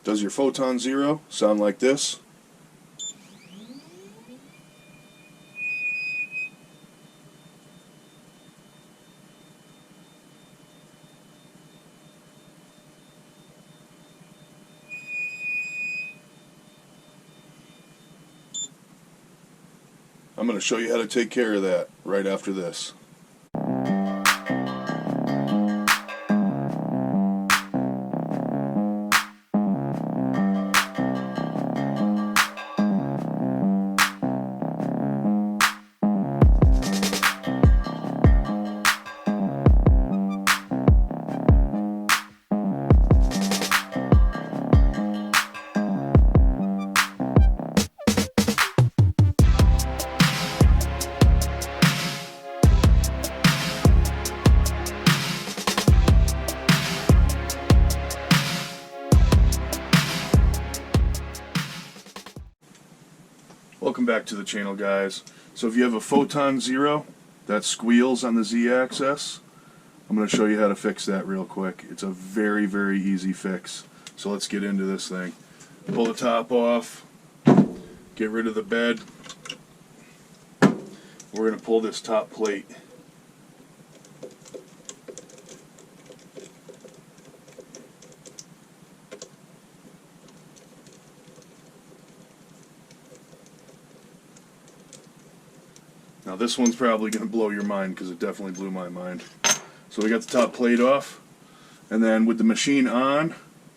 Does your Photon Zero sound like this? I'm going to show you how to take care of that right after this. Welcome back to the channel, guys. So if you have a Photon Zero that squeals on the Z-axis, I'm going to show you how to fix that real quick. It's a very, very easy fix. So let's get into this thing. Pull the top off, get rid of the bed. We're going to pull this top plate. Now this one's probably going to blow your mind because it definitely blew my mind. So we got the top plate off, and then with the machine on,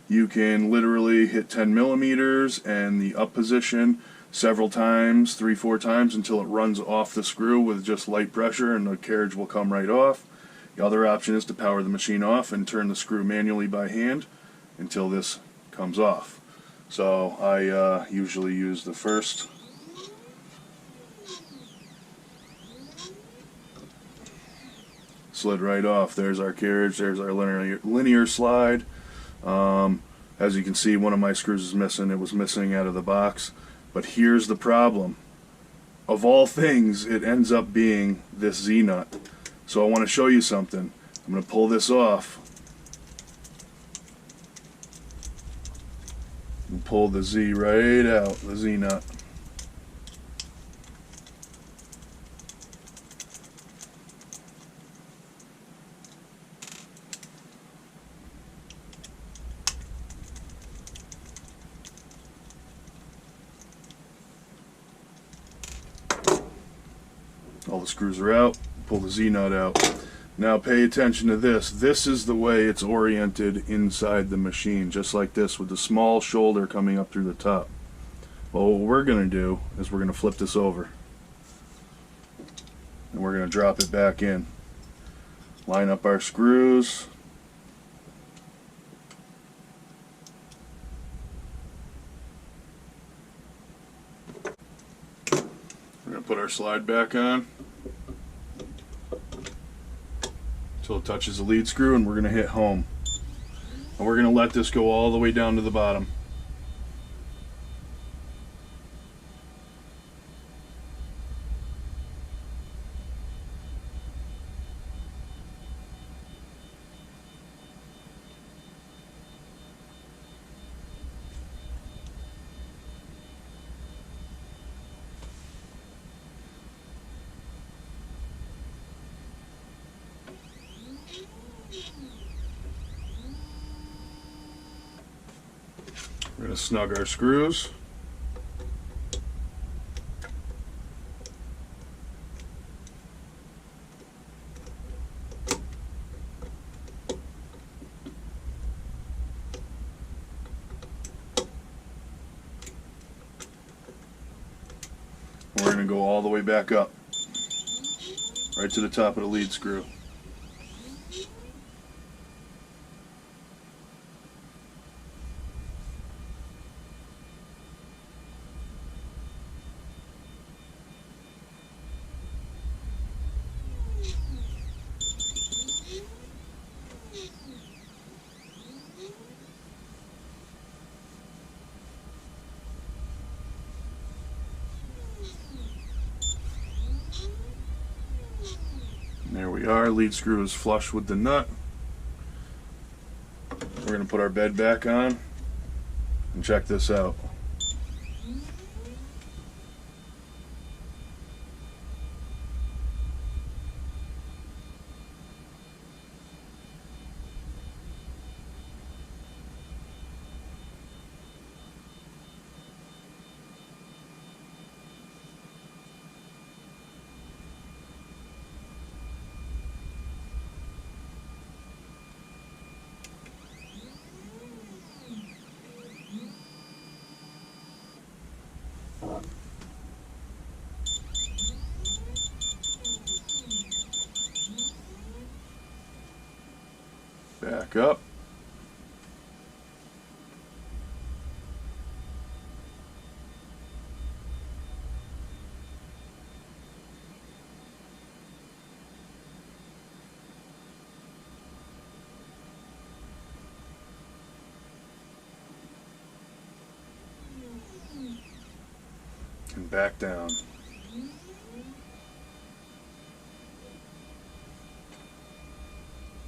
you can literally hit 10 millimeters and the up position several times, 3-4 times, until it runs off the screw with just light pressure and the carriage will come right off. The other option is to power the machine off and turn the screw manually by hand until this comes off. So I usually use the first. Slid right off. There's our carriage, there's our linear slide. As you can see, one of my screws is missing. It was missing out of the box. But here's the problem. Of all things, it ends up being this Z-nut. So I want to show you something. I'm going to pull this off and pull the Z right out, the Z-nut. All the screws are out, pull the Z-nut out. Now pay attention to this. This is the way it's oriented inside the machine, just like this, with the small shoulder coming up through the top. Well, what we're going to do is we're going to flip this over. And we're going to drop it back in. Line up our screws. We're going to put our slide back on until it touches the lead screw, and we're going to hit home. And we're going to let this go all the way down to the bottom. We're going to snug our screws. We're going to go all the way back up, right to the top of the lead screw. There we are, lead screw is flush with the nut. We're going to put our bed back on. And check this out. Back up. And back down.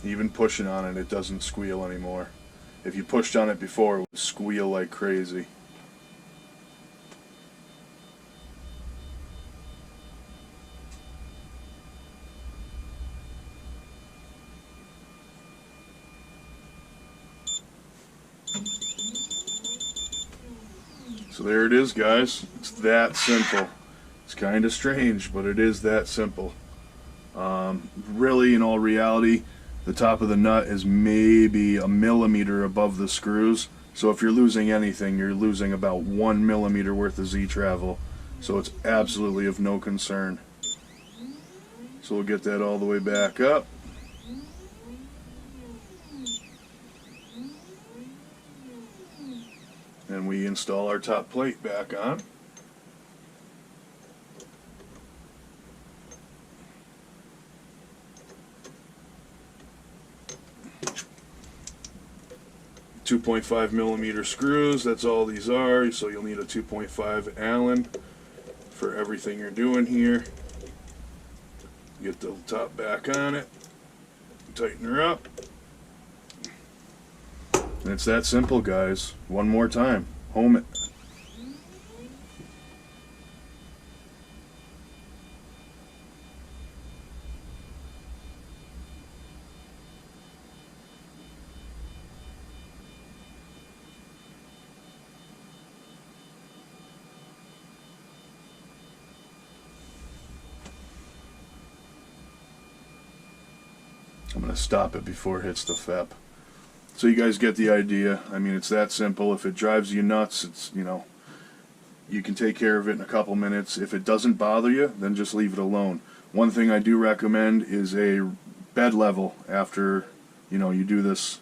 Even pushing on it, it doesn't squeal anymore. If you pushed on it before, it would squeal like crazy. So there it is, guys. It's that simple. It's kind of strange, but it is that simple. Really, in all reality, the top of the nut is maybe a millimeter above the screws. So if you're losing anything, you're losing about 1 millimeter worth of Z travel. So it's absolutely of no concern. So we'll get that all the way back up. And we install our top plate back on. .5 millimeter screws, that's all these are, so you'll need a 2.5 Allen for everything you're doing here. Get the top back on it, tighten her up. And it's that simple, guys. One more time, home it. I'm going to stop it before it hits the FEP. So you guys get the idea. I mean, it's that simple. If it drives you nuts, it's, you know, you can take care of it in a couple minutes. If it doesn't bother you, then just leave it alone. One thing I do recommend is a bed level after, you know, you do this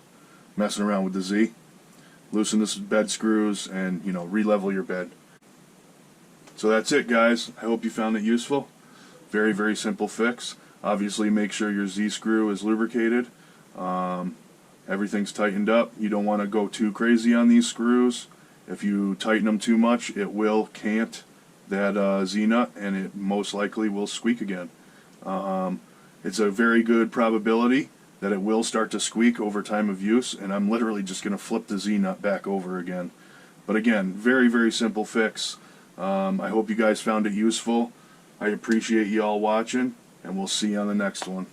messing around with the Z. Loosen this bed screws and, you know, re-level your bed. So that's it, guys. I hope you found it useful. Very, very simple fix. Obviously, make sure your Z-screw is lubricated. Everything's tightened up. You don't want to go too crazy on these screws. If you tighten them too much, it will cant that Z-nut, and it most likely will squeak again. It's a very good probability that it will start to squeak over time of use, and I'm literally just going to flip the Z-nut back over again. But again, very, very simple fix. I hope you guys found it useful. I appreciate you all watching, and we'll see you on the next one.